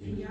Ja.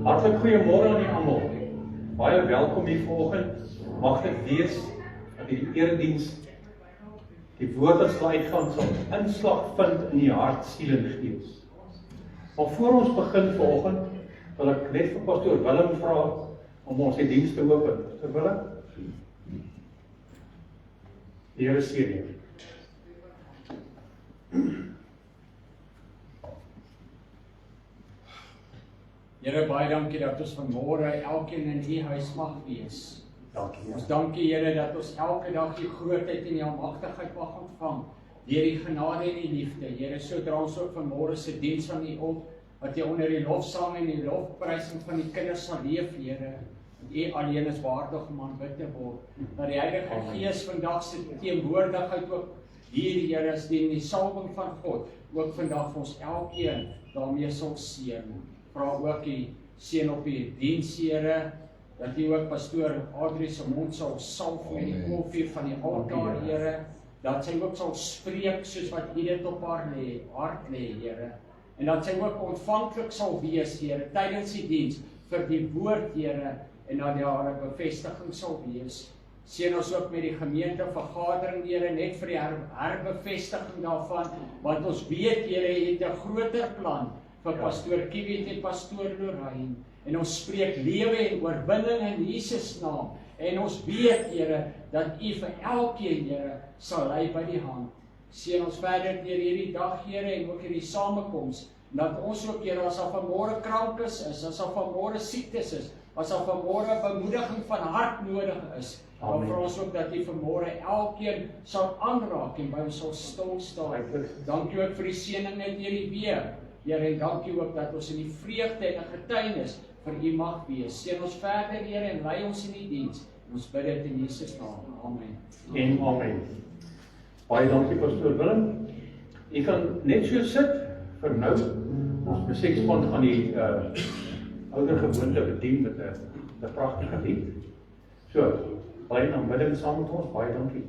Hartlik goeiemôre aan julle almal. Baie welkom hier vanoggend. Mag dit wees dat hierdie erediens die woord wat sal uitgaan sal inslag vind in die hart, siel en gees. Maar voor ons begin vanoggend, wil ek net vir pastoor Willem vra om ons die diens te open. Pastoor Willem? Die Here seën jou. Here, baie dankie dat ons vanmôre elkeen in U huis mag wees. Dankie. Ons dankie Here dat ons elke dag U grootheid en U almagtigheid mag ontvang deur die genade en die liefde. Here, so dra ons ook vanmôre se diens aan U op, wat U onder die lofsang en die lofprysing van die kinders sal leef, Here. U alleen is waardig om aanbid te word. Dat die Heilige Gees vandag se teenwoordigheid ook hier, Here, as die salwing van God, ook vandag vir ons elkeen daarmee sal seën. Vra ook die seën op die diens, Here, dat U ook pastoor Adrie se mond sal salf met die koffie van die altaar, Here, dat sy ook sal spreek soos wat U dit op haar hart lê, Here, en dat sy ook ontvanklik sal wees, Here, tydens die diens vir die woord, Here, en dat daar 'n bevestiging sal wees. Seën ons ook met die gemeentevergadering, Here, net vir die herbevestiging daarvan, want ons weet, Here, U het 'n groter plan vir pastoor Kiewit en pastoor Lorraine, en ons spreek lewe en oorwinning in Jesus naam, en ons weet, Here, dat U vir elkeen, Here, sal lei by die hand. Seën ons verder deur hierdie dag, Here, en ook hierdie samekoms, dat ons ook, Here, as daar vanmôre krankes is, as daar vanmôre siektes is, as daar vanmôre bemoediging van hart nodig is, dan vra ons ook dat U vanmôre elkeen sal aanraak en by ons sal stil staan. Dankie ook vir die seëning net deur die week, Here, en dankie ook dat ons in die vreugde en 'n getuienis vir U mag wees. Seën ons verder, Here, en lei ons in die diens. Ons bid dit in Jesus naam. Amen. En amen. Baie dankie pastoor Willem. U kan net so sit vir nou. Ons musiekspan gaan die ouer gewoonte bedien met 'n pragtige lied. So, bly in aanbidding saam met ons. Baie dankie.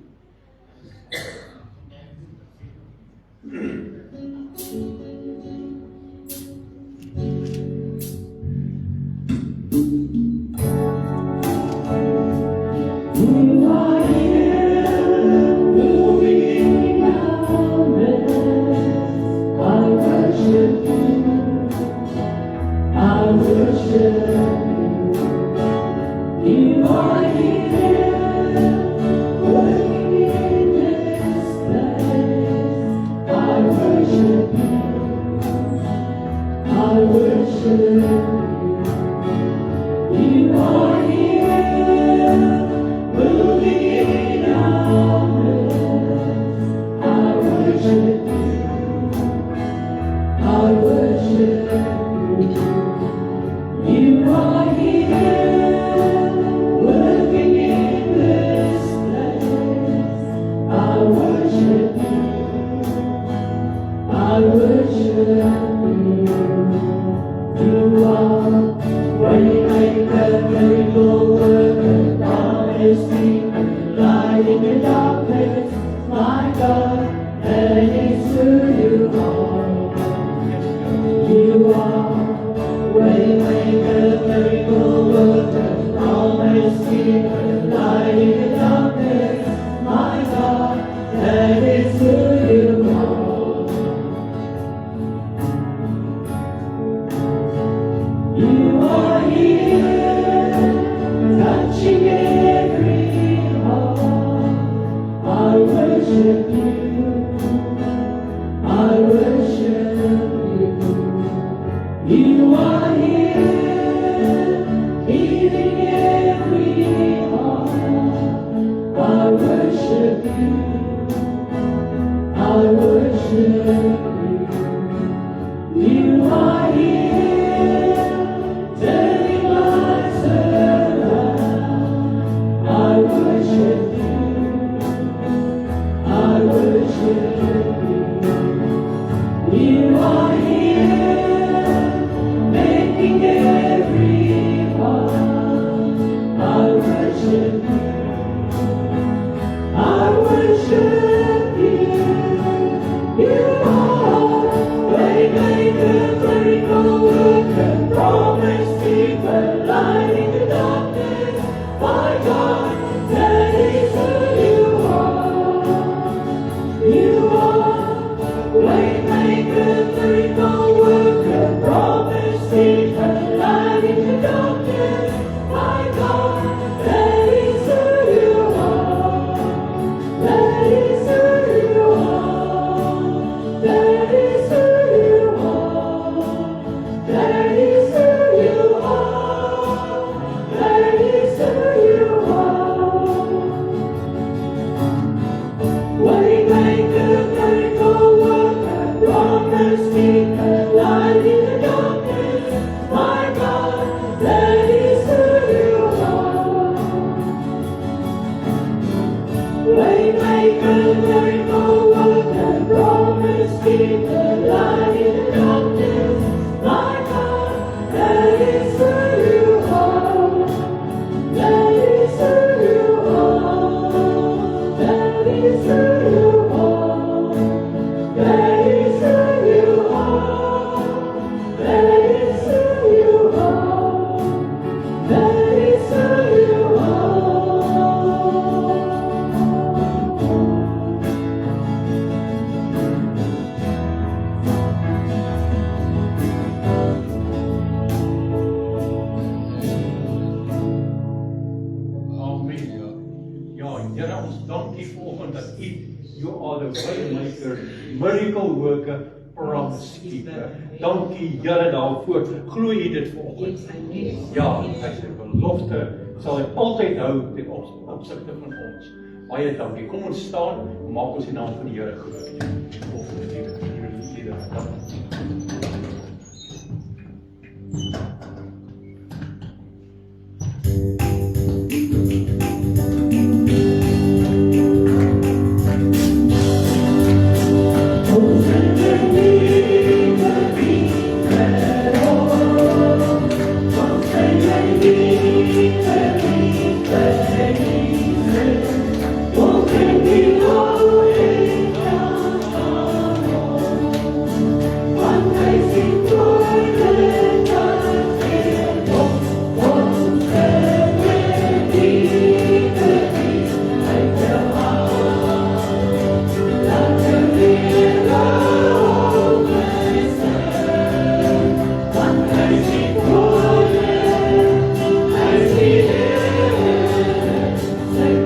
You are here. Dankie Here daarvoor. Glo jy dit vanoggend? Ja, hy sê belofte sal hy altyd hou ten opsigte van ons. Baie dankie. Kom ons staan en maak ons die naam van die Here groot. Say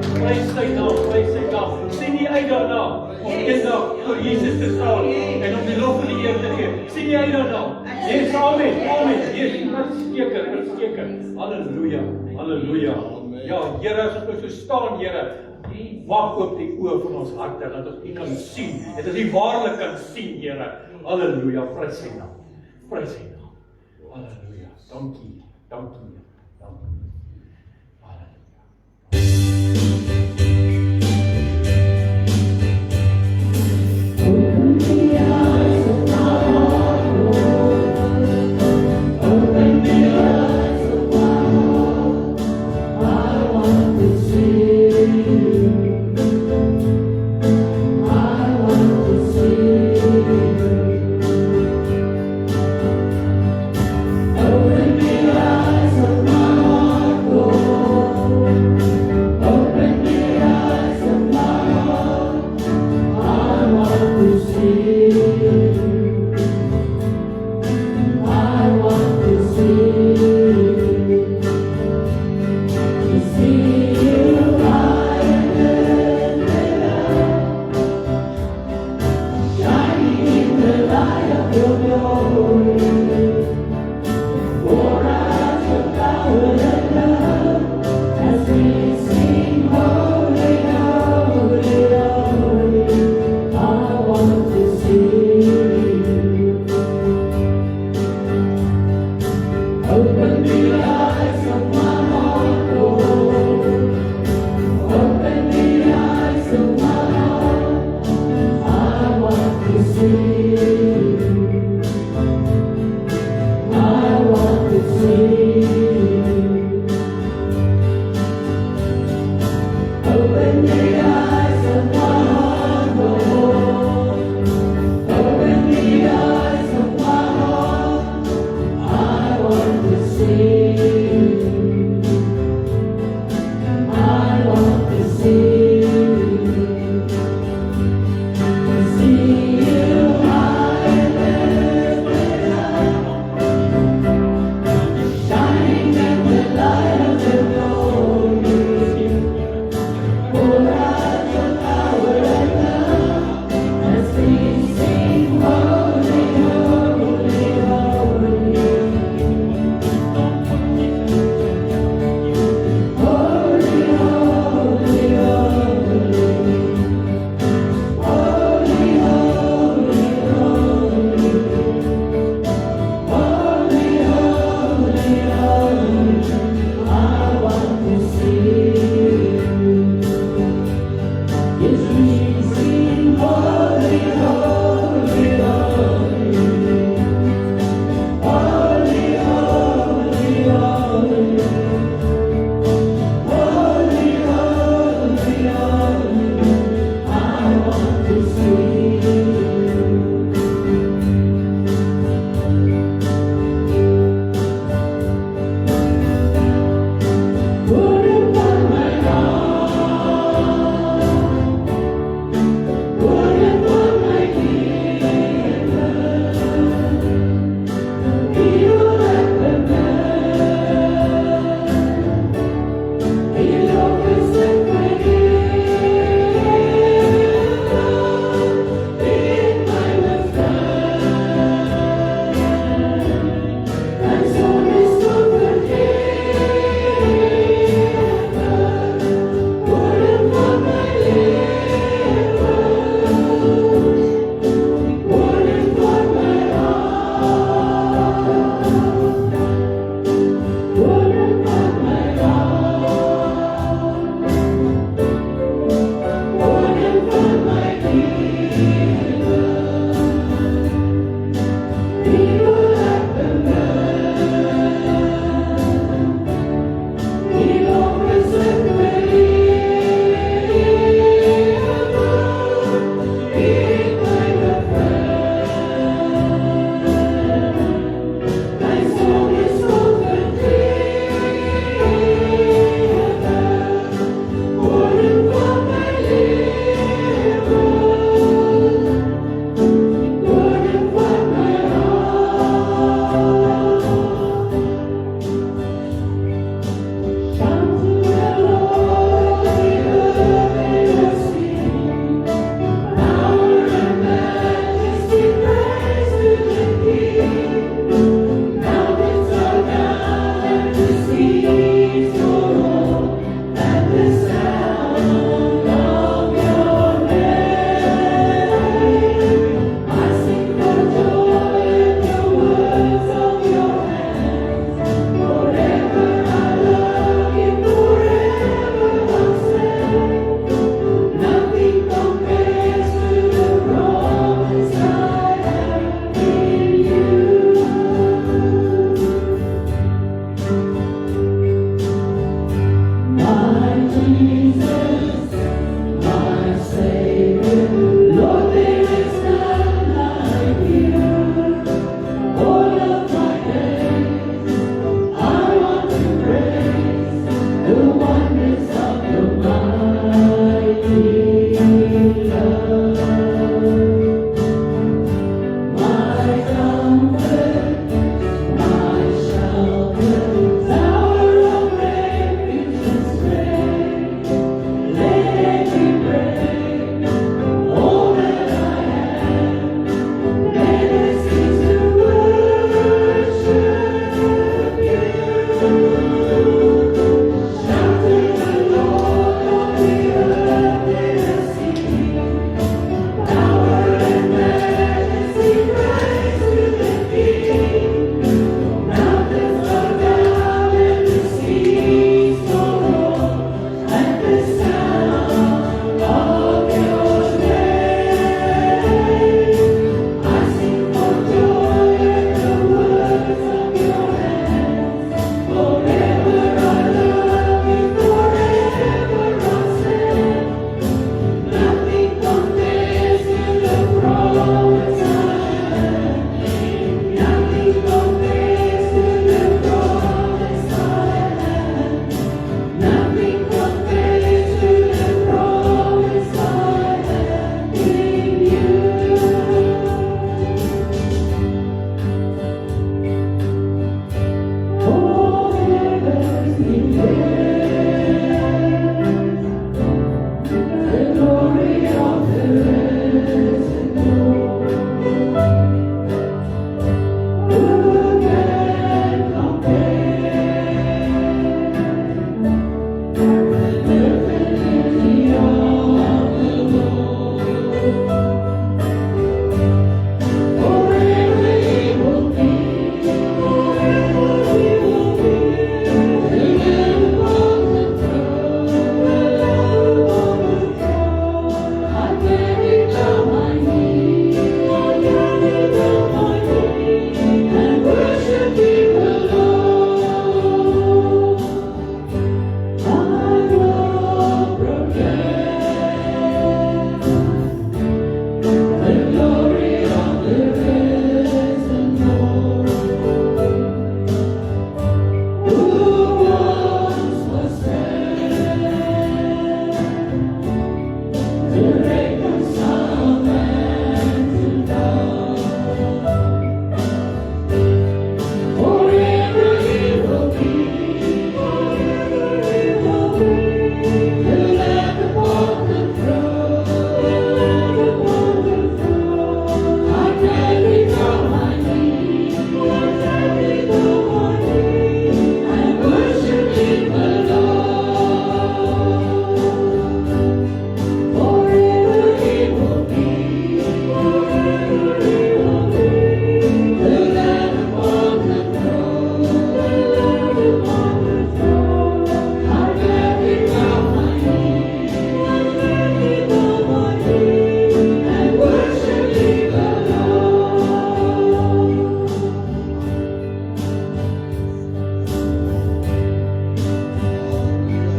Prys sy naam. Sien jy uit daarna om eendag voor Jesus te staan en om die lof en die eer te gee? Sien jy uit daarna? Yes, amen. Yes, verseker. Halleluja. Ja, Here, as ons so staan, Here, wag oop die oë van ons harte dat ons U kan sien. Dit is U waarlik kan sien, Here. Halleluja, prys sy naam. Halleluja. Dankie. Oh,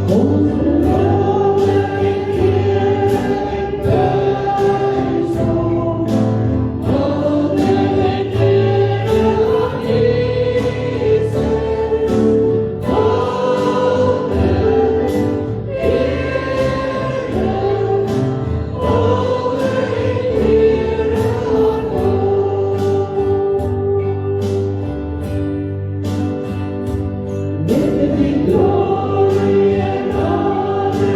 Glory and honor.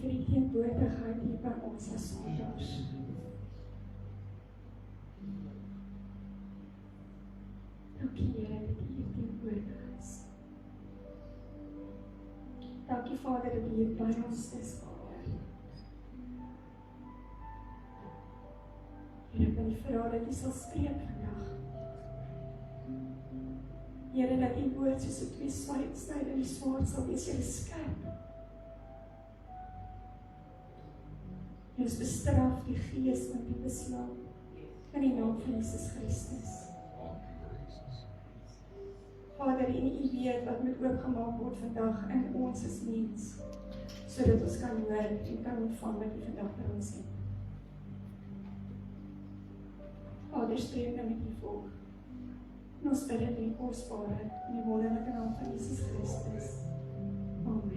vir die teenwoordigheid hier by ons as Sondags. Dankie Here dat U hier teenwoordig is. Dankie Vader dat U hier by ons is, Vader. Here, ek wil U vra dat U sal spreek vandag. Here, dat U woord soos 'n tweesnydende swaard sal wees, Here, skerp. Ons bestraf die gees van die beslaan in die naam van Jesus Christus. Vader, en U weet wat moet oopgemaak word vandag in ons as mens, sodat ons kan hoor en kan ontvang wat U vandag vir ons het. Vader, spreek nou met U volk. En ons bid dit in die kosbare, in die wonderlike naam van Jesus Christus. Amen.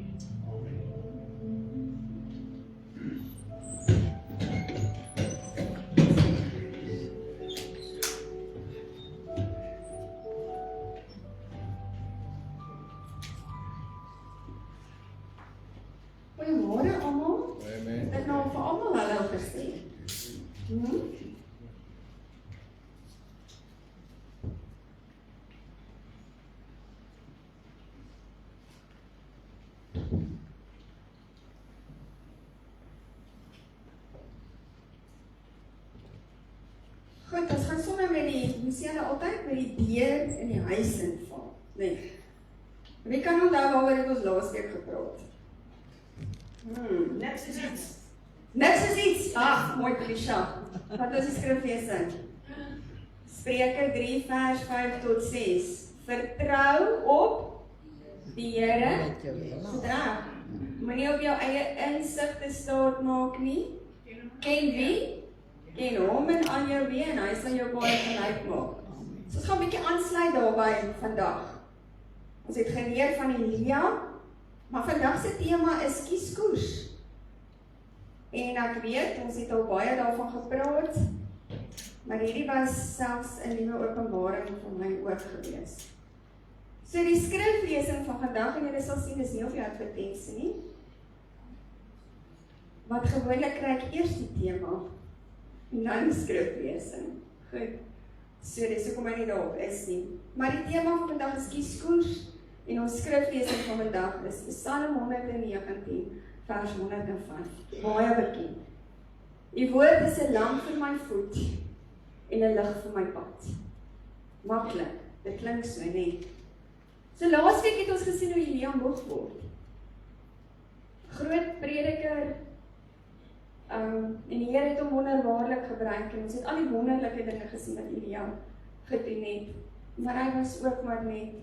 Goeiemôre almal. Amen. Ek nou vir almal hallo gesê. Goed, ons gaan sommer met die, hoe sê hulle altyd, met die deur in die huis inval. Nee. Wie kan onthou waaroor het ons laas week gepraat? Niks is iets. Niks is iets. Ag, mooi klisjé. Wat is die skriflesing? Spreuke 3 vers 5 tot 6. Vertrou op die Here. Vertrou. Moenie op jou eie insig te staat maak nie. Ken wie? Ken hom en aan jou wie en hy sal jou baie gelyk maak. So ons gaan 'n bietjie aansluit daarby vandag. Ons het geleer van Elia, maar vandag se tema is kieskoers. En ek weet, ons het al baie daarvan gepraat, maar hierdie was selfs 'n nuwe openbaring vir my ook gewees. So die skriflesing van vandag, en julle sal sien, dis nie op die advertensie nie. Want gewoonlik kry ek eers die tema, en dan die skriflesing. Goed. So dis hoekom hy nie daarop is nie. Maar die tema van vandag is kieskoers, en ons skriflesing van vandag is Psalm 119, vers 105. Baie bekend. Die woord is 'n lamp vir my voet en 'n lig vir my pad. Maklik, dit klink so, nee. So laasweek het ons gesien hoe Elia moeg word. Groot prediker, en die Here het hom wonderbaarlik gebruik, en ons het al die wonderlike dinge gesien wat Elia gedoen het. Maar hy was ook maar net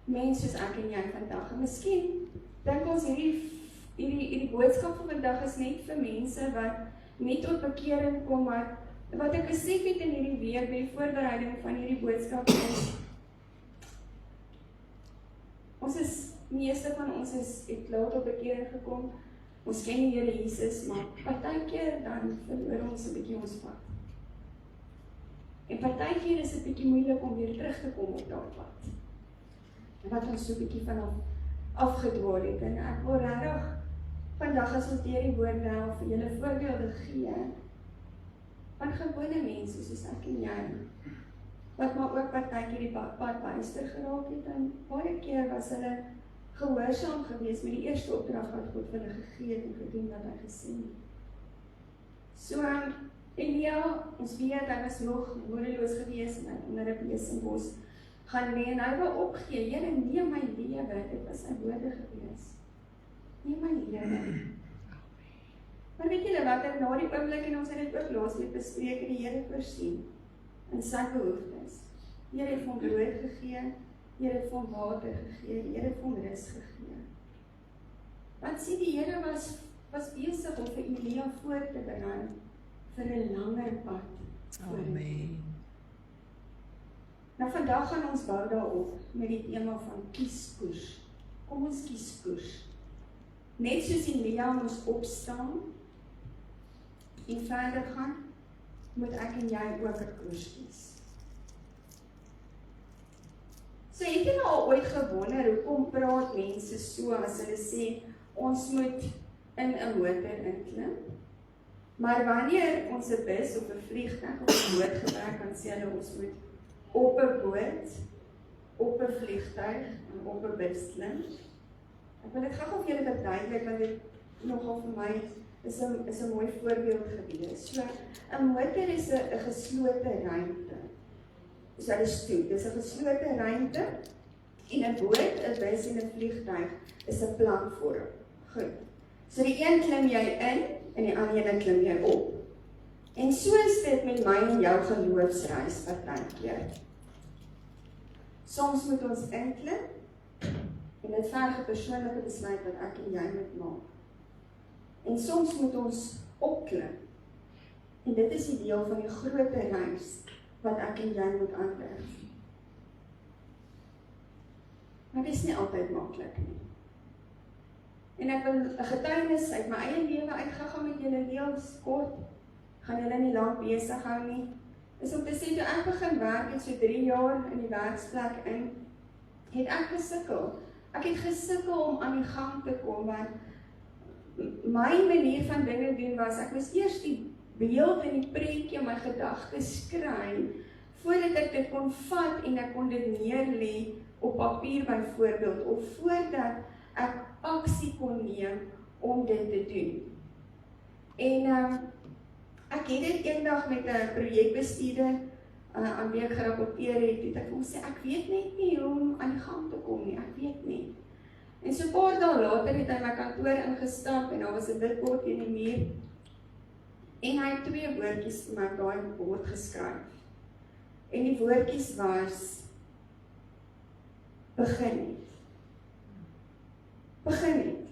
mens soos ek en jy vandag. En miskien dink ons hierdie boodskap van vandag is net vir mense wat nie tot bekering kom, maar wat ek besef het in hierdie week by die voorbereiding van hierdie boodskap is, meeste van ons het laat op bekering gekom, ons ken die Here Jesus, maar partykeer dan verloor ons 'n bietjie ons pad. En partykeer is dit bietjie moeilik om weer terug te kom op daardie pad. En wat ons so 'n bietjie vanaf afgedwaal het, en ek wil regtig vandag as ons deur die woord wel vir julle voorbeelde gee van gewone mense soos ek en jy, wat maar ook partykeer die pad byster geraak het, en baie keer was hulle gehoorsaam gewees met die eerste opdrag wat God vir hulle gegee het en gedoen wat hy gesê het. So Elia, ons weet hy was nog woordeloos gewees en hy onder 'n besembos gaan lê en hy wou opgee. Here, neem my lewe, dit was sy woorde gewees. Neem my lewe. Maar weet julle wat, na die oomblik, en ons het dit ook laasweek bespreek, het die Here voorsien in sy behoeftes. Die Here het hom brood gegee, die Here het hom water gegee, die Here het hom rus gegee. Want sien, die Here was besig om vir Elia voor te berei vir 'n langer pad. Amen. Nou vandag gaan ons bou daarop met die tema van kieskoers. Kom ons kieskoers. Net soos Elia moes opstaan en verder gaan, moet ek en jy ook 'n koers kies. So het jy nou al ooit gewonder, hoekom praat mense so as hulle sê, ons moet in 'n motor inklim. Maar wanneer ons 'n bus of 'n vliegtuig of 'n boot gebruik, dan sê hulle ons moet op 'n boot, op 'n vliegtuig en op 'n bus klim. Ek wil dit gou vir julle verduidelik want dit nogal vir my is 'n mooi voorbeeld gewees. So 'n motor is 'n geslote ruimte. So dit is toe, dis 'n geslote ruimte en 'n boot, 'n bus en 'n vliegtuig is 'n platform. Goed. So die een klim jy in en die ander een klim jy op. En so is dit met my en jou geloofsreis partykeer. Soms moet ons inklim en dit verg 'n persoonlike besluit wat ek en jy moet maak. En soms moet ons opklim. En dit is die deel van die groter reis wat ek en jy moet aanwerk. Maar dit is nie altyd maklik nie. En ek wil 'n getuienis uit my eie lewe uitgegaan met julle heel kort. Gaan julle nie lank besig hou nie. Is om te sê, toe ek begin werk het so 3 jaar in die werksplek in, het ek gesukkel. Ek het gesukkel om aan die gang te kom, want my manier van dinge doen was, ek moes eers die beeld en die prentjie in my gedagtes skry, voordat ek dit kon vat en ek kon dit neerlê op papier byvoorbeeld, of voordat ek aksie kon neem om dit te doen. En ek het dit eendag met 'n projekbestuurder aan wie ek gerapporteer het, het ek sê, ek weet net nie hoe om aan die gang te kom nie, ek weet nie. En so 'n paar dae later het hy my kantoor ingestap en daar was 'n wit bord teen die muur. En hy het 2 woordjies vir my op daai bord geskryf. En die woordjies was begin het. Begin het.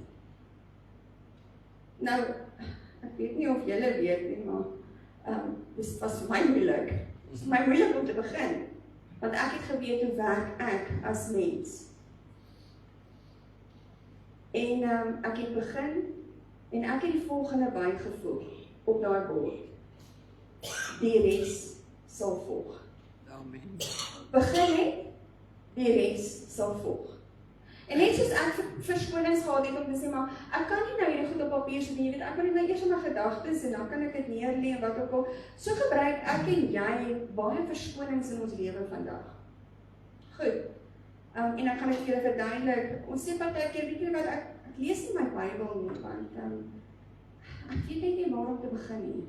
Nou, ek weet nie of julle weet nie, maar dit was vir my moeilik. Dit is vir my moeilik om te begin, want ek het geweet hoe werk ek as mens. En ek het begin, en ek het die volgende bygevoeg op daai bord. Die res sal volg. Amen. Begin het, die res sal volg. En net soos ek verskonings gehad het om te sê, maar ek kan nie nou hierdie goed op papier sit nie, ek kan dit nou eers in my gedagtes en dan kan ek dit neerlê en wat ook al. So gebruik ek en jy baie verskonings in ons lewe vandag. Goed. En ek gaan dit vir julle verduidelik. Ons sê partykeer, weet julle wat, ek lees nie my Bybel nie, want ek weet net nie waar om te begin nie.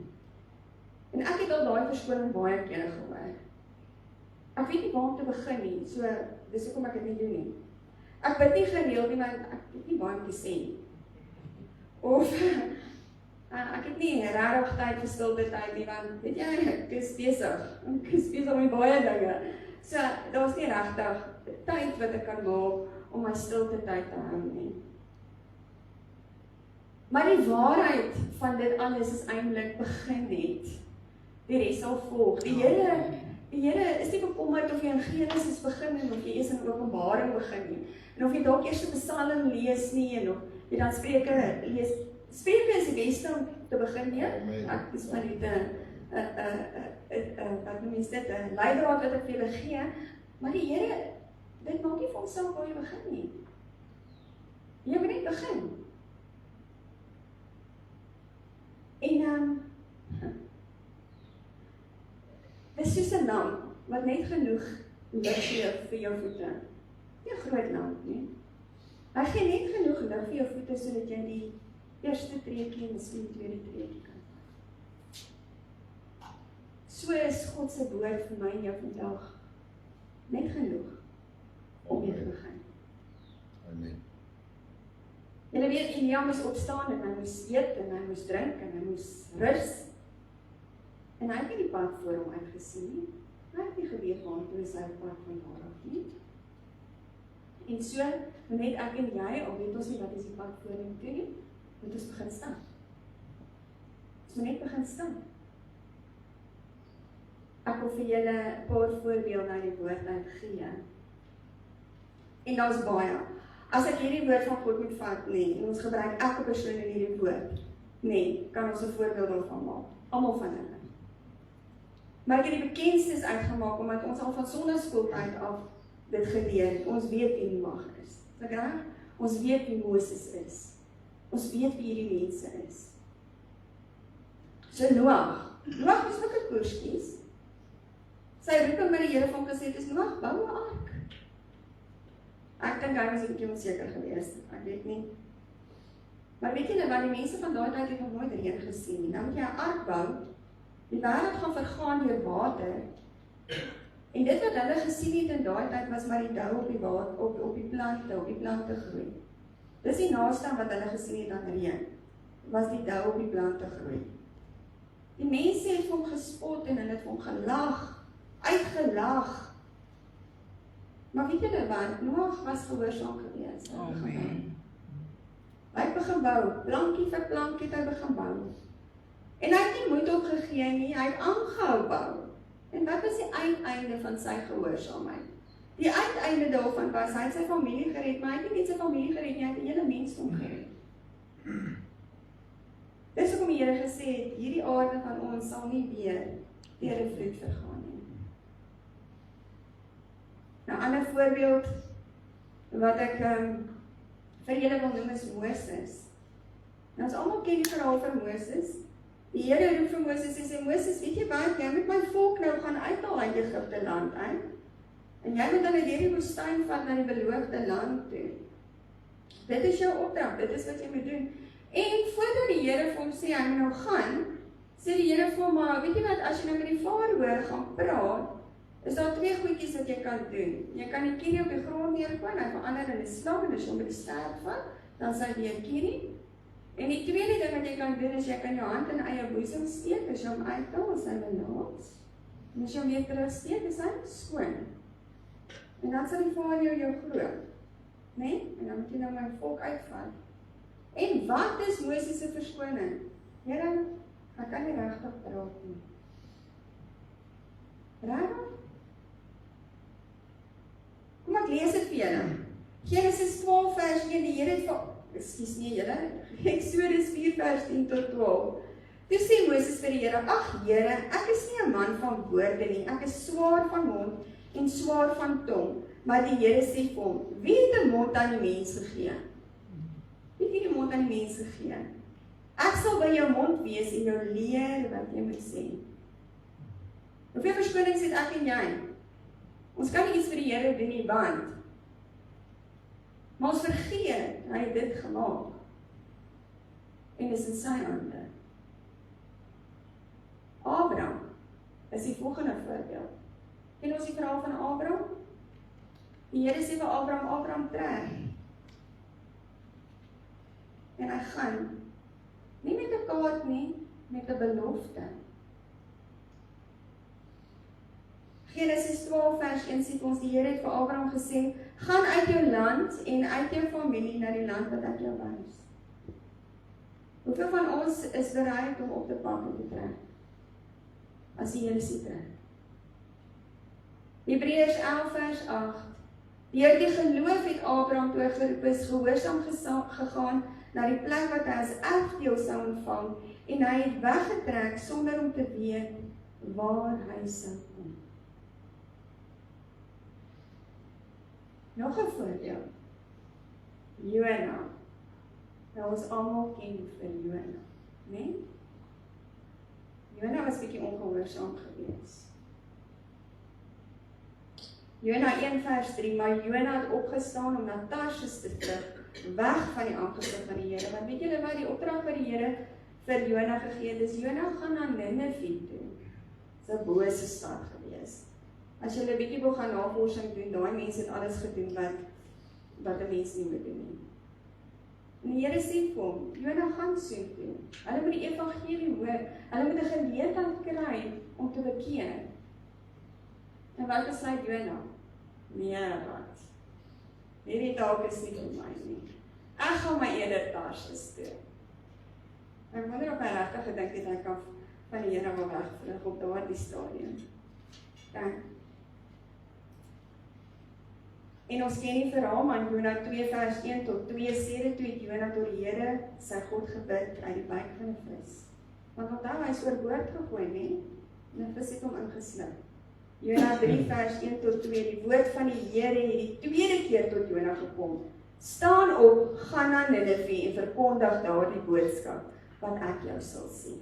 En ek het al daai verskoning baie kere gehoor. Ek weet nie waar om te begin nie, so dis hoekom ek dit nie doen nie. Ek bid nie gereeld nie, want ek weet nie waar om te sê nie. Of ek het nie regtig tyd vir stilte tyd nie, want weet jy, ek is besig. Ek is besig met baie dinge. So daar's nie regtig tyd wat ek kan maak om my stilte tyd te hou nie. Maar die waarheid van dit alles is eintlik begin het. Die res sal volg. Die Here is nie bekommerd of jy in Genesis begin en of jy eers in Openbaring begin nie. En of jy dalk eers 'n Psalm lees nie en of jy dan Spreuke lees. Spreuke is die beste om te begin mee. Ek is maar net wat noem jy dit, 'n leidraad wat ek vir julle gee. Maar die Here, dit maak nie vir ons saak waar jy begin nie. Jy moet net begin. En dis soos 'n lamp wat net genoeg lig gee vir jou voete. Nie 'n groot lamp nie. Hy gee net genoeg lig vir jou voete sodat jy die eerste treukie en miskien die tweede treukie kan. So is God se woord vir my en jou vandag net genoeg om mee te begin. Amen. Julle weet, Elia moes opstaan en hy moes eet en hy moes drink en hy moes rus. En hy het nie die pad voor hom uitgesien nie. Hy het nie geweet waartoe is hy op pad van daar af nie. En so, net ek en jy, al weet ons nie wat is die pad voor hom toe nie, moet ons begin staan. Ons moet net begin staan. Ek wil vir julle 'n paar voorbeelde uit die woord uitgee. En daar's baie. As ek hierdie woord van God moet vat, nee, en ons gebruik elke persoon in hierdie woord, nee, kan ons 'n voorbeeld daarvan maak. Almal van hulle. Maar ek het die bekendstes uitgemaak, omdat ons al van sonnaskooltyd af dit geleer het. Ons weet wie Noag is. Ons weet wie Moses is. Ons weet wie hierdie mense is. So Noag moes ook 'n koers kies. Sy roeping by die Here van gesê het is Noag, bou 'n ark. Ek dink hy was 'n bietjie onseker geweest, ek weet nie. Maar weet julle wat, die mense van daai tyd het nog nooit reën gesien nie. Nou moet jy 'n ark bou, die wêreld gaan vergaan deur water. En dit wat hulle gesien het in daai tyd was maar die dou op die water, op die plante groei. Dis die naaste wat hulle gesien het aan reën, was die dou op die plante groei. Die mense het hom gespot en hulle het hom gelag, uitgelag. Maar weet julle wat, Noag was gehoorsaam geweest. Hy het begin bou, plankie vir plankie het hy begin bou. En hy het nie moed opgegee nie, hy het aangehou bou. En wat was die uiteinde van sy gehoorsaamheid? Die uiteinde daarvan was, hy het sy familie gered, maar hy het nie net sy familie gered nie, hy het die hele mensdom gered. Dis hoekom die Here gesê het, hierdie aarde van ons sal nie weer deur 'n vloed vergaan nie. Nou, 'n ander voorbeeld wat ek vir julle wil noem is Moses. Nou, ons almal ken die verhaal van Moses. Die Here roep vir Moses en sê, Moses, weet jy wat, jy moet my volk nou gaan uithaal uit Egipte land uit. En jy moet hulle deur die woestyn vat na die beloofde land toe. Dit is jou opdrag, dit is wat jy moet doen. En voordat die Here vir hom sê, hy moet nou gaan, sê die Here vir hom, maar weet jy wat, as jy nou met die Farao gaan praat, is daar 2 goedjies wat jy kan doen. Jy kan die kierie op die grond neergooi, hy verander in 'n slang, en as jy hom by die stert vat, dan sal jy 'n kierie. En die tweede ding wat jy kan doen, is jy kan jou hand in eie boesem steek, as jy hom uithaal, is hy benaats. En as jy hom weer terugsteek, is hy skoon. En dan sal die Farao jou glo, né? En dan moet jy nou my volk uitvat. En wat is Moses se verskoning? Here, ek kan nie regtig praat nie. Regtig? Kom ek lees dit vir julle. Genesis 12 vers 1, die Here het vir, Exodus 4 vers 10 tot 12. Toe sê Moses vir die Here, ag Here, ek is nie 'n man van woorde nie, ek is swaar van mond en swaar van tong. Maar die Here sê vir hom, wie het 'n mond aan die mens gegee? Wie het die mond aan die mens gegee? Ek sal by jou mond wees en jou leer wat jy moet sê. Hoeveel verskonings het ek en jy? Ons kan nie iets vir die Here doen nie, want maar ons vergeet, hy het dit gemaak. En dis in sy hande. Abraham is die volgende voorbeeld. Ken ons die verhaal van Abraham? Die Here sê vir Abraham trek. En hy gaan, nie met 'n kaart nie, met 'n belofte. Genesis 12 vers 1 sê ons, die Here het vir Abraham gesê, gaan uit jou land en uit jou familie na die land wat ek jou wys. Hoeveel van ons is bereid om op te pak en te trek? As die Here sê trek. Hebreërs 11 vers 8. Deur die geloof het Abraham toe geroep is, gehoorsaam gegaan na die plek wat hy as erfdeel sou ontvang, en hy het weggetrek sonder om te weet waar hy sou kom. Nog 'n voorbeeld. Jona. Nou ons almal ken vir Jona, né? Jona was bietjie ongehoorsaam geweest. Jona 1 vers 3, maar Jona het opgestaan om na Tarsis te vlug, weg van die aangesig van die Here. Want weet julle wat, die opdrag wat die Here vir Jona gegee het, is Jona gaan na Ninive toe. Dis 'n bose stad geweest. As jy 'n bietjie wil gaan navorsing doen, daai mense het alles gedoen wat 'n mens nie moet doen nie. En die Here sê vir hom, Jona gaan soontoe. Hulle moet die evangelie hoor. Hulle moet 'n geleentheid kry om te bekeer. En wat besluit Jona? Nee, wat? Hierdie dalk is nie vir my nie. Ek gaan my eerder Tarsis toe. Ek wonder of hy regtig gedink het hy kan van die Here wil wegvlug op daardie stadium. Dan. En ons ken die verhaal, maar Jona 2 vers 1 tot 2 sê dit toe het Jona tot die Here sy God gebid uit die buik van 'n vis. Want onthou hy is oorboord gegooi, né? En 'n vis het hom ingesluk. Jona 3 vers 1 tot 2, die woord van die Here het die tweede keer tot Jona gekom. Staan op, gaan na Nineve en verkondig daar die boodskap wat ek jou sal sien.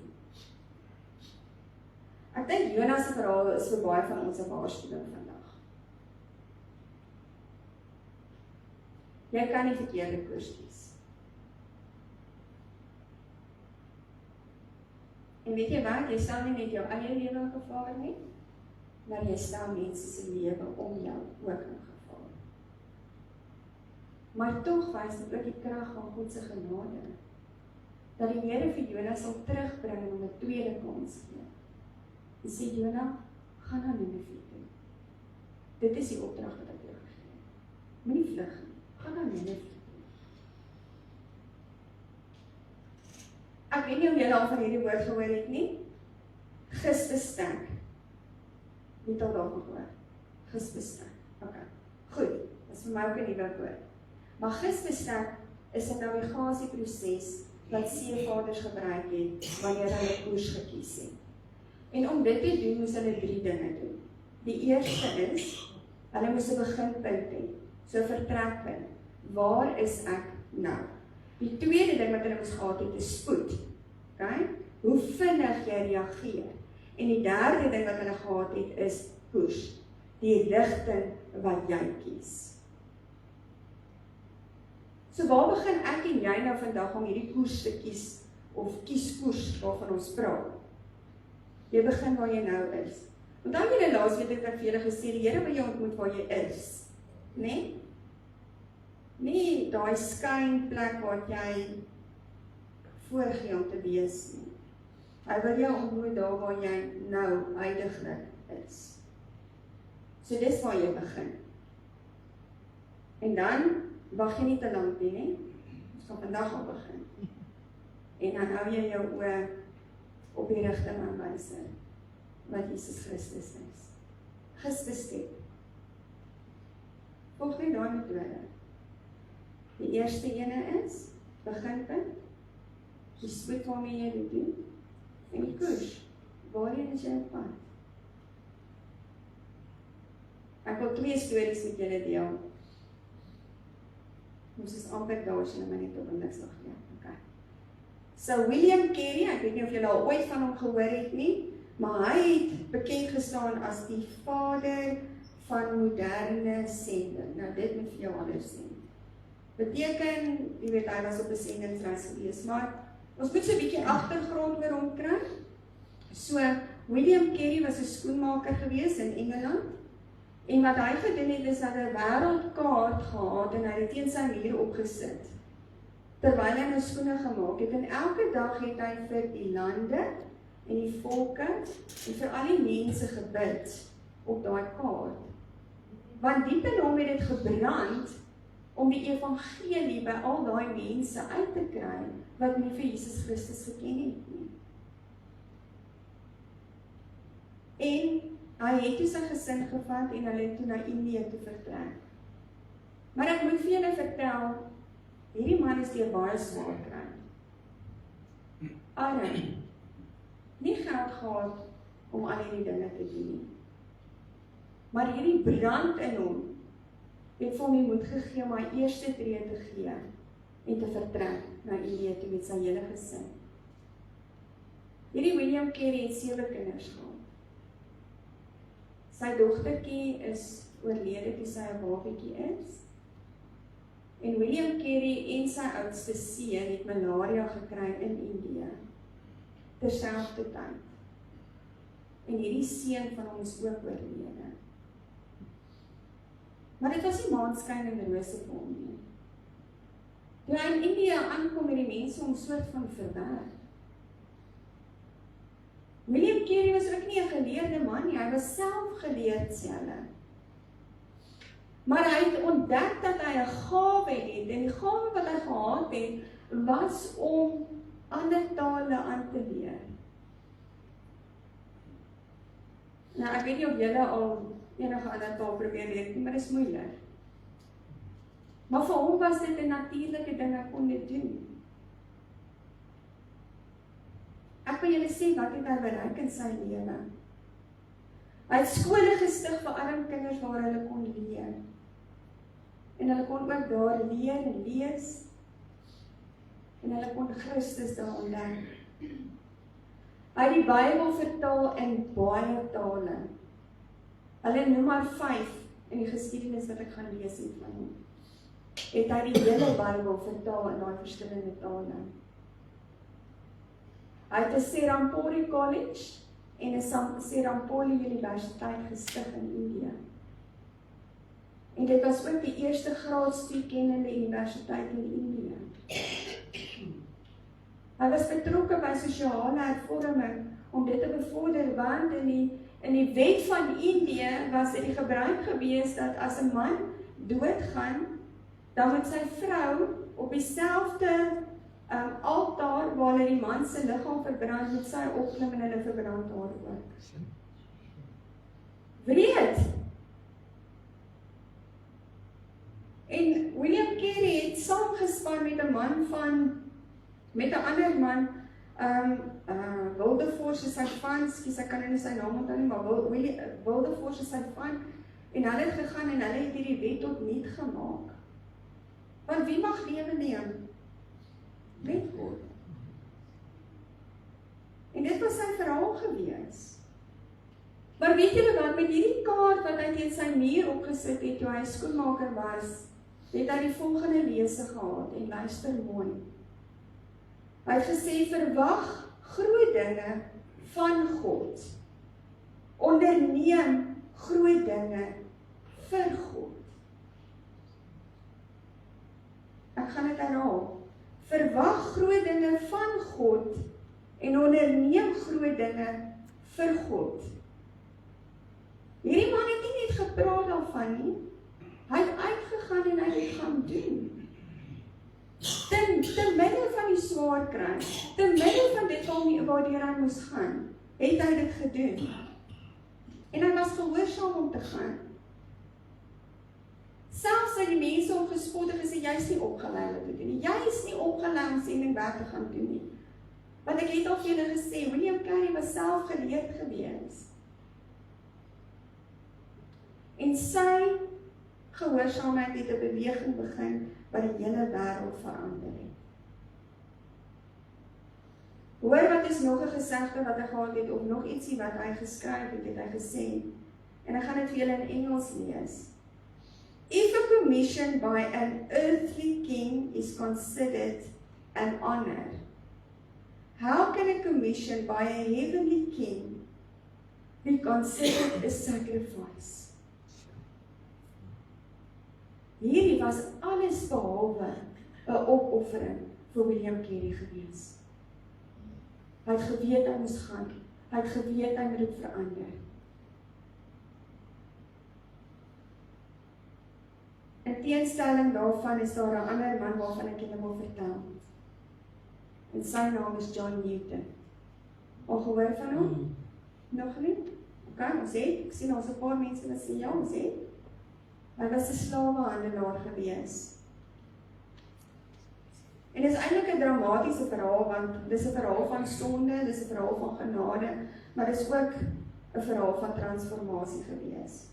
Ek dink Jonas se verhaal is vir baie van ons 'n waarskuwing vandag. Jy kan nie verkeerde koers kies. En weet jy wat, jy stel nie net jou eie lewe in gevaar nie, maar jy stel mense se lewe om jou ook in gevaar. Maar tog wys dit ook die krag van God se genade, dat die Here vir Jonas sal terugbring en hom 'n tweede kans gee. En sê Jonas, gaan na Nineve toe. Dit is die opdrag wat ek jou gegee het. Moenie vlug nie, gaan na Nineve toe. Ek weet nie of julle al van hierdie woord gehoor het nie. Gispestek. Niet al daarvan gehoor. Gispestek. Ok, goed. Dat is vir my ook 'n nuwe woord. Maar gispestek is 'n navigasieproses wat seevaders gebruik het wanneer hulle koers gekies het. En om dit te doen, moes hulle 3 dinge doen. Die eerste is, hulle moes 'n beginpunt hê, so 'n vertrekpunt. Waar is ek nou? Die tweede ding wat hulle moes gehad het, is spoed. Okay? Hoe vinnig jy reageer. En die derde ding wat hulle gehad het, is koers. Die rigting wat jy kies. So waar begin ek en jy nou vandag om hierdie koers te kies, of kies koers waarvan ons praat? Jy begin waar jy nou is. Want dan julle laasweek het ek vir julle gesê, die Here wil jou ontmoet waar jy is. Nee? Nie daai skynplek waar jy voorgee om te wees nie. Hy wil jou ontmoet daar waar jy nou huidiglik is. So dis waar jy begin. En dan wag jy nie te lank nie. Ons gaan vandag al begin. En dan hou jy jou oë op die rigting aanwyser wat Jesus Christus is. Gispestek. Volg net daai metode. Die eerste ene is beginpunt. Die spoed waarmee jy dit doen. En die koers. Waarheen is jy op pad? Ek wil 2 stories met julle deel. Ons is amper daar, as julle my net op niks nog nie. Okay. So William Carey, ek weet nie of julle al ooit van hom gehoor het nie, maar hy het bekend gestaan as die vader van moderne sending. Nou dit moet vir jou anders sê. Beteken, jy weet, hy was op 'n sendingsreis gewees, maar ons moet so 'n bietjie agtergrond oor hom kry. So, William Carey was 'n skoenmaker gewees in Engeland, en wat hy gedoen het, is dat hy 'n wêreldkaart gehad en hy het teen sy muur opgesit, terwyl hy nou skoene gemaak het, en elke dag het hy vir die lande en die volke en vir al die mense gebid op daai kaart. Want diep in hom het dit gebrand om die evangelie by al daai mense uit te kry wat nie vir Jesus Christus geken het nie. En hy het toe sy gesin gevat en hulle het toe na Indië toe vertrek. Maar ek moet vir julle vertel, hierdie man is deur baie swaar kry. Arm. Nie geld gehad om al hierdie dinge te doen nie. Maar hierdie brand in hom het vir hom die moed gegee om hy eerste tree te gee en te vertrek na Indië toe met sy hele gesin. Hierdie William Carey het 7 kinders gehad. Sy dogtertjie is oorlede toe sy 'n babietjie is. En William Carey en sy oudste seun het malaria gekry in Indië terselfdertyd. En hierdie seun van hom is ook oorlede. Maar dit was nie maanskyn en rose vir hom nie. Toe hy in Indië aankom het die mense hom soort van verwerp. William Carey was ook nie 'n geleerde man nie, hy was self geleerd sê hulle. Maar hy het ontdek dat hy 'n gawe het, en die gawe wat hy gehad het, was om ander tale aan te leer. Nou, ek weet nie of julle al enige ander taal probeer leer nie, maar dit is moeilik. Maar vir hom was dit 'n natuurlike ding, hy kon dit doen. Ek wil julle sê, wat het hy bereik in sy lewe? Hy het skole gestig vir arm kinders waar hulle kon leer. En hulle kon ook daar leer en lees. En hulle kon Christus daar ontdek. Hy het die Bybel vertaal in baie tale. Hulle noem maar 5 in die geskiedenis wat ek gaan lees het van hom. Het hy die hele Bybel vertaal in daai verskillende tale. Hy het 'n Serampore College en 'n Serampore Universiteit gestig in Indië. En dit was ook die eerste graad toekennende universiteit in Indië. Hy was betrokke by sosiale hervorming om dit te bevorder, want in die wet van Indië was dit die gebruik gewees dat as 'n man doodgaan, dan moet sy vrou op dieselfde altaar waar hulle die man se liggaam verbrand, moet sy opklim en hulle verbrand haar ook. Wreed! En William Carey het saamgespan met 'n ander man, Wilberforce is sy van, ek kan nie sy naam onthou nie, maar Wilberforce is sy van, en hulle het gegaan en hulle het hierdie wet opnuut gemaak. Want wie mag lewe neem? Net God. En dit was sy verhaal gewees. Maar weet julle wat, met hierdie kaart wat hy teen sy muur opgesit het, toe hy skoenmaker was, het hy die volgende lese gehad, en luister mooi. Hy het gesê, verwag groot dinge van God. Onderneem groot dinge vir God. Ek gaan dit herhaal. Verwag groot dinge van God en onderneem groot dinge vir God. Hierdie man het nie net gepraat daarvan nie. Hy het uitgegaan en hy het gaan doen. Te midde van die swaar kry, te midde van dit waardeur hy moes gaan, het hy dit gedoen. En hy was gehoorsaam om te gaan. Selfs het die mense hom gespot en gesê, jy is nie opgelei om te doen nie. Jy is nie opgelei om sendingwerk te gaan doen nie. Want ek het al vir julle gesê, William Carey was self geleerd gewees. En sy gehoorsaamheid het 'n beweging begin wat die hele wêreld verander het. Hoor wat is nog 'n gesegde wat hy gehad het, of nog ietsie wat hy geskryf het, het hy gesê, en ek gaan dit vir julle in Engels lees. If a commission by an earthly king is considered an honor, how can a commission by a heavenly king be considered a sacrifice? Hierdie was alles behalwe 'n opoffering vir William Carey gewees. Hy het geweet hy moes gaan. Hy het geweet hy moet dit verander. In teenstelling daarvan is daar 'n ander man waarvan ek julle wil vertel. En sy naam is John Newton. Al gehoor van hom? Nog nie? Ok, ons het. Ek sien ons 'n paar mense wat sê ja, ons het. Hy was 'n slawehandelaar gewees. En dit is eintlik 'n dramatiese verhaal, want dis 'n verhaal van sonde, dis 'n verhaal van genade, maar dis ook 'n verhaal van transformasie gewees.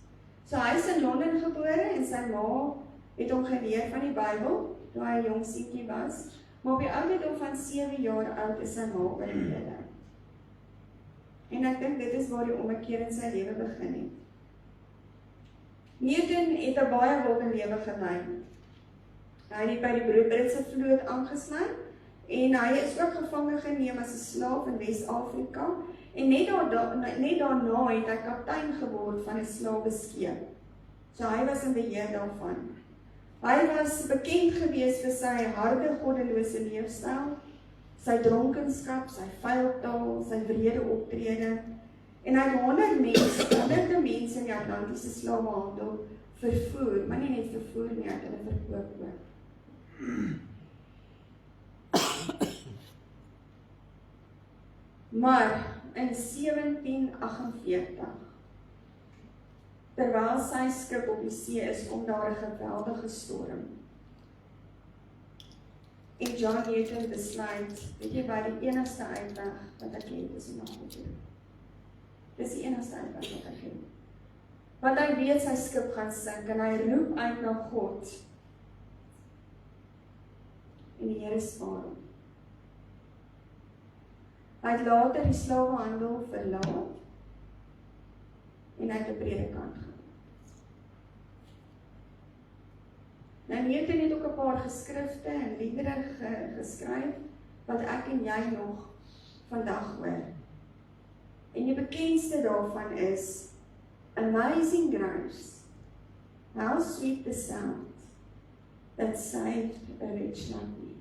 So hy is in Londen gebore en sy ma het hom geleer van die Bybel, toe hy 'n jong seentjie was, maar op die ouderdom van 7 jaar oud is sy ma oorlede. En ek dink dit is waar die ommekeer in sy lewe begin het. Newton het 'n baie wilde lewe gelei. Hy het by die Britse vloot aangesluit en hy is ook gevange geneem as 'n slaaf in Wes-Afrika en net daarna het hy kaptein geword van 'n slaweskip. So hy was in beheer daarvan. Hy was bekend gewees vir sy harde goddelose leefstyl, sy dronkenskap, sy vuil taal, sy wrede optrede en hy het honderde mense in die Atlantiese slawehandel vervoer, maar nie net vervoer nie, hy het hulle verkoop ook. Maar in 1748, terwyl sy skip op die see is, kom daar 'n geweldige storm. En John Newton besluit, weet jy wat, die enigste uitweg wat ek het is om na God te doen. Dis die enigste uitweg wat ek het. Want hy weet sy skip gaan sink en hy roep uit na God en die Here spaar hom. Hy het later die slawehandel verlaat en hy het 'n predikant geword. Nou Newton het ook 'n paar geskrifte en liedere geskryf wat ek en jy nog vandag hoor. En die bekendste daarvan is Amazing Grace, how sweet the sound that saved a wretch like me.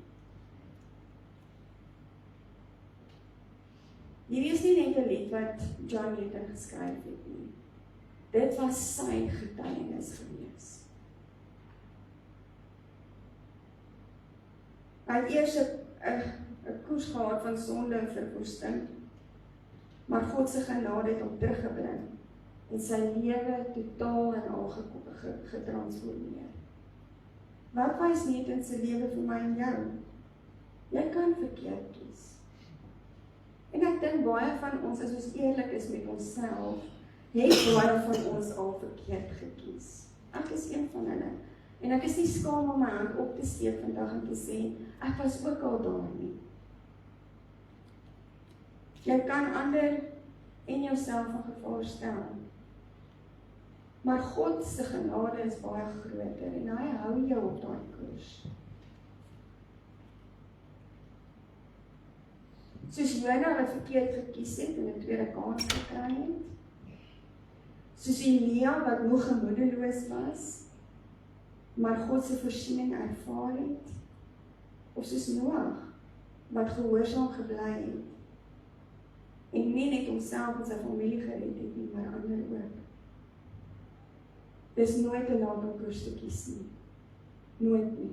Hierdie is nie net 'n lied wat John Newton geskryf het nie. Dit was sy getuienis gewees. Hy het eers 'n koers gehad van sonde en verwoesting, maar God se genade het hom teruggebring en sy lewe totaal en al getransformeer. Wat wys Newton se lewe vir my en jou? Jy kan verkeerd kies. En ek dink baie van ons, as ons eerlik is met onsself, het baie van ons al verkeerd gekies. Ek is een van hulle. En ek is nie skaam om my hand op te steek vandag en te sê, ek was ook al daar nie. Jy kan ander en jouself in gevaar stel. Maar God se genade is baie groter en hy hou jou op daai koers. Soos Jona wat verkeerd gekies het en 'n tweede kans gekry het. Soos Elia wat moeg en moedeloos was, maar God se voorsiening ervaar het. Of soos Noag wat gehoorsaam gebly het en nie net homself en sy familie gered het nie, maar ander ook. Dis nooit te laat om koers te kies nie. Nooit nie.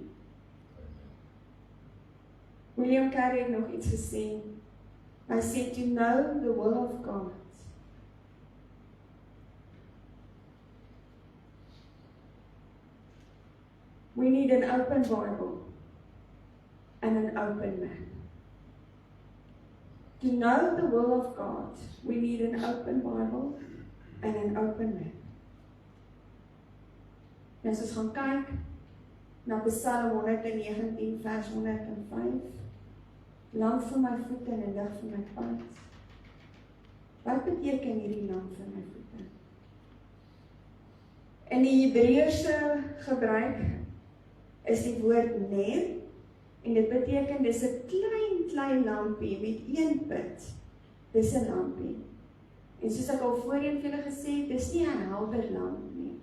William Carey het nog iets gesê. Hy sê, to know the will of God we need an open Bible and an open map. To know the will of God, we need an open Bible and an open map. En as ons gaan kyk na Psalm 119 vers 105, lamp vir my voete en 'n lig vir my pad. Wat beteken hierdie lamp vir my voete? In die Hebreëse gebruik is die woord ner, en dit beteken dis 'n klein lampie met een punt. Dis 'n lampie. En soos ek al voorheen vir julle gesê het, dis nie 'n helder lamp nie.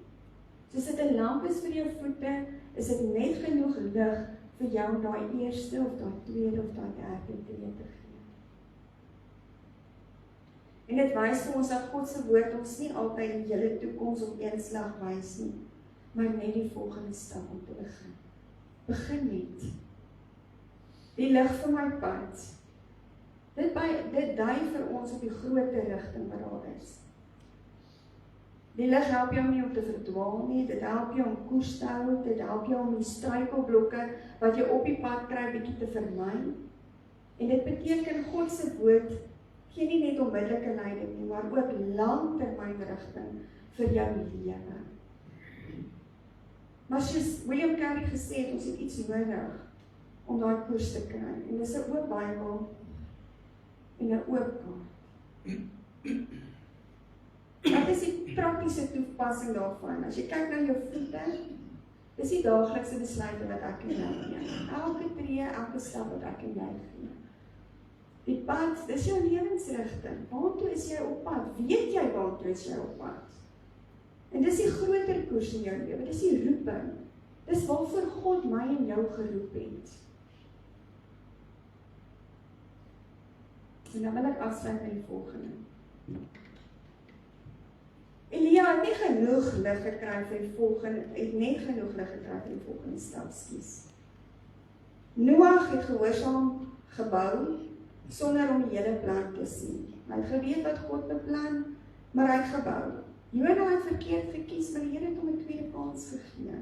Soos dit 'n lamp is vir jou voete, is dit net genoeg lig vir jou om daai eerste of daai tweede of daai derde tree te gee. En dit wys vir ons dat God se woord ons nie altyd die hele toekoms op een slag wys nie, maar net die volgende stap om te begin. Begin met die lig vir my pad. Dit dui vir ons op die groter rigting wat daar is. Die lig help jou nie om te verdwaal nie, dit help jou om koers te hou, dit help jou om die struikelblokke wat jy op die pad kry bietjie te vermy. En dit beteken God se woord gee nie net onmiddellike leiding nie, maar ook langtermynrigting vir jou lewe. Maar soos William Carey gesê het, ons het iets nodig om daai koers te kry. En dis 'n oop Bybel en 'n oop kaart. Wat is die praktiese toepassing daarvan? As jy kyk na jou voete, dis die daaglikse besluite wat ek en jy neem. Elke tree, elke stap wat ek en jy gee. Die pad, dis jou lewensrigting. Waartoe is jy op pad? Weet jy waartoe is jy op pad? En dis die groter koers in jou lewe, dis die roeping. Dis waarvoor God my en jou geroep het. En dan wil ek afsluit met die volgende. Elia het nie genoeg lig gekry vir die volgende, het net genoeg lig gekry vir die volgende stap skies. Noag het gehoorsaam gebou sonder om die hele plan te sien. Hy het geweet wat God beplan, maar hy het gebou. Jona het verkeerd gekies, maar die Here het hom 'n tweede kans gegee.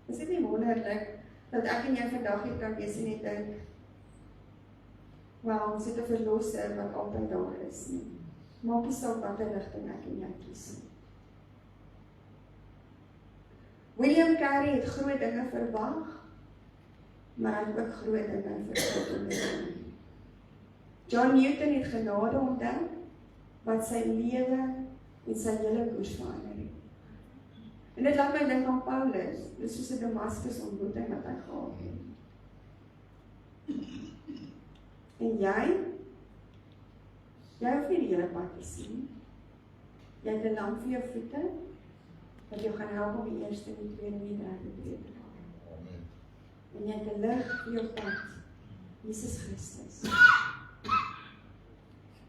Is dit nie wonderlik dat ek en jy vandag hier kan wees en net dink, wel, ons het 'n verlosser wat altyd daar is nie. Maak nie saak watter rigting ek en jy kies nie. William Carey het groot dinge verwag, maar hy het ook groot dinge verwag. John Newton het genade ontdek, wat sy lewe en sy hele koers verander het. En dit laat my dink aan Paulus, dis soos 'n Damaskus ontmoeting wat hy gehad het. En jy hoef nie die hele pad te sien. Jy het 'n lamp vir jou voete, wat jou gaan help om die eerste, die tweede en die derde tree te maak. En jy het 'n lig vir jou pad, Jesus Christus.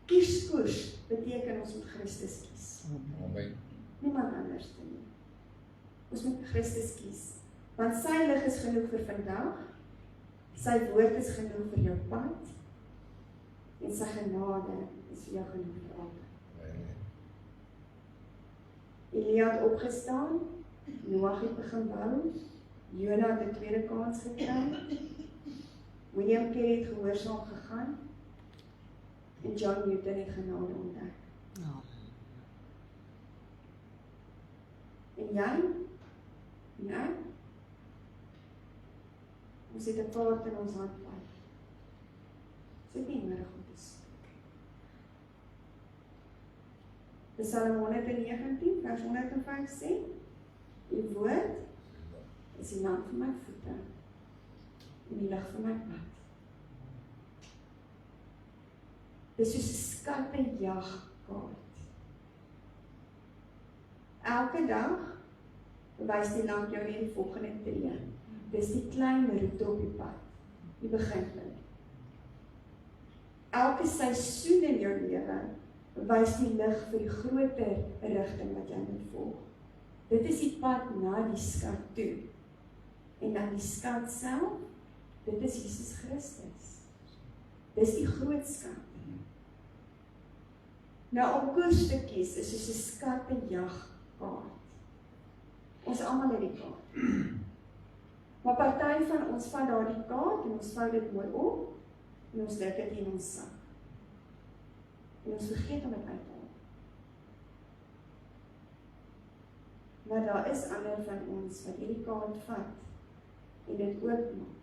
Kies koers beteken ons moet Christus kies. Niemand anders nie. Ons moet Christus kies, want sy lig is genoeg vir vandag, sy woord is genoeg vir jou pad, en sy genade is vir jou genoeg vir altyd. Elia het opgestaan, Noag het begin bou, Jona het 'n tweede kans gekry, William Carey het gehoorsaam gegaan, en John Newton het genade ontdek. En jy? En ek? Ons het 'n kaart in ons hand by. Dit nie nodig om te soek. Psalm 119, vers 105 sê, die woord is die lamp vir my voete en die lig vir my pad. Dis soos 'n skattejagkaart. Elke dag wys die lamp jou net die volgende tree. Dis die klein roete op die pad, die beginpunt. Elke seisoen in jou lewe wys die lig vir die groter rigting wat jy moet volg. Dit is die pad na die skat toe. En dan die skat self, dit is Jesus Christus. Dis die groot skat. Nou om koers te kies is soos 'n skattejagkaart. Ons almal het die kaart. Maar party van ons vat daardie kaart en ons vou dit mooi op en ons druk dit in ons sak. En ons vergeet om dit uit te haal. Maar daar is ander van ons wat hierdie kaart vat en dit oopmaak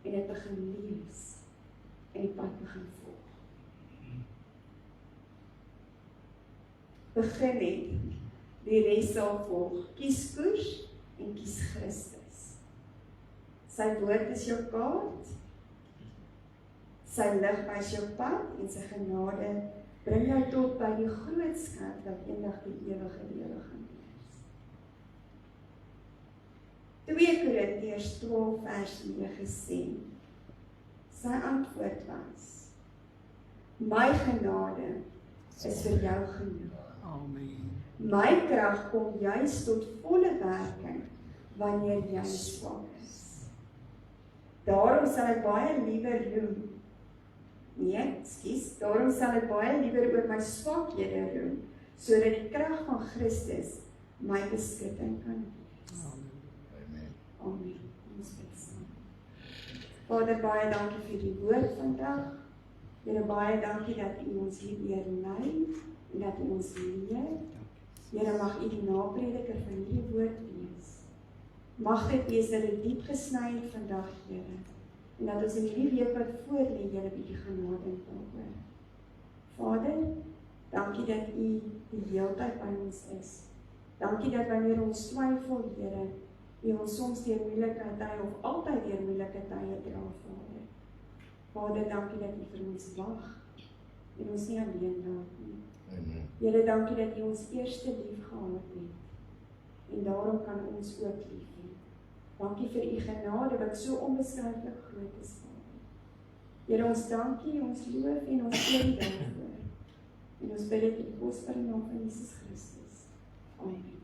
en dit begin lees en die pad begin volg. Begin het, die res sal volg. Kies koers en kies Christus. Sy woord is jou kaart, sy lig wys jou pad en sy genade bring jou tot by die groot skat wat eendag die ewige lewe gaan wees. 2 Korintiërs 12 vers 9 sê, sy antwoord was, my genade is vir jou genoeg. Amen. My krag kom juis tot volle werking wanneer jy swak is. Daarom sal ek baie liewer doen. Daarom sal ek baie liewer oor my swakhede doen, sodat die krag van Christus my beskutting kan wees. Amen. Amen. Ons bid saam. Vader, baie dankie vir die woord vandag. Here, baie dankie dat U ons hier lei en dat U ons leer. Here, mag U die naprediker van hierdie woord wees. Mag dit wees dat dit diep gesny het vandag, Here. En dat ons in hierdie week wat voor lê, Here, bietjie genade en daaroor. Vader, dankie dat U die heeltyd by ons is. Dankie dat wanneer ons twyfel, Here, U ons soms deur moeilike tye of altyd deur moeilike tye dra, Vader. Vader, dankie dat U vir ons wag en ons nie alleen laat nie. Here, dankie dat U ons eerste lief gehad het en daarom kan ons ook lief hê. Dankie vir U genade wat so onbeskryflik groot is, Vader. Here, ons dankie, ons loof en ons eer U daarvoor. En ons bid dit in die kosbare naam van Jesus Christus. Amen.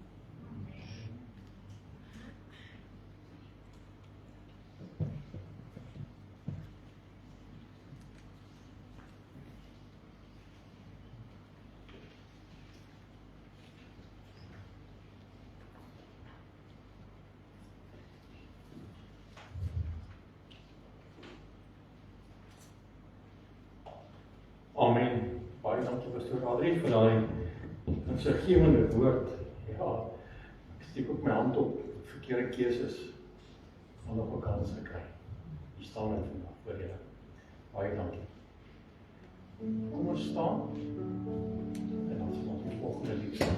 Amen. Baie dankie Pastor Adrie vir daai insiggewende woord. Ja, ek steek ook my hand op vir verkeerde keuses om nog 'n kans te kry. Hier staan hy vandag vir julle. Baie dankie. Kom ons staan en dan sal ons die volgende lied sing.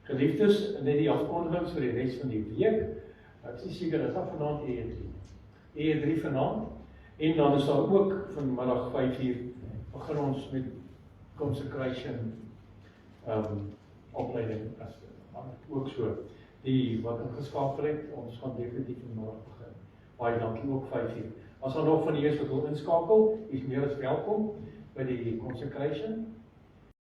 Geliefdes, net die afkondigings vir die res van die week. Ek is seker dat daar vanaand E3 vanaand en dan is daar ook vanmiddag 5:00 begin ons met consecration opleiding as ook so. Die wat ingeskakel het, ons gaan definitief vanmiddag begin. Baie dankie ook 5:00. As daar nog van die eerste wat wil inskakel, is meer as welkom by die consecration.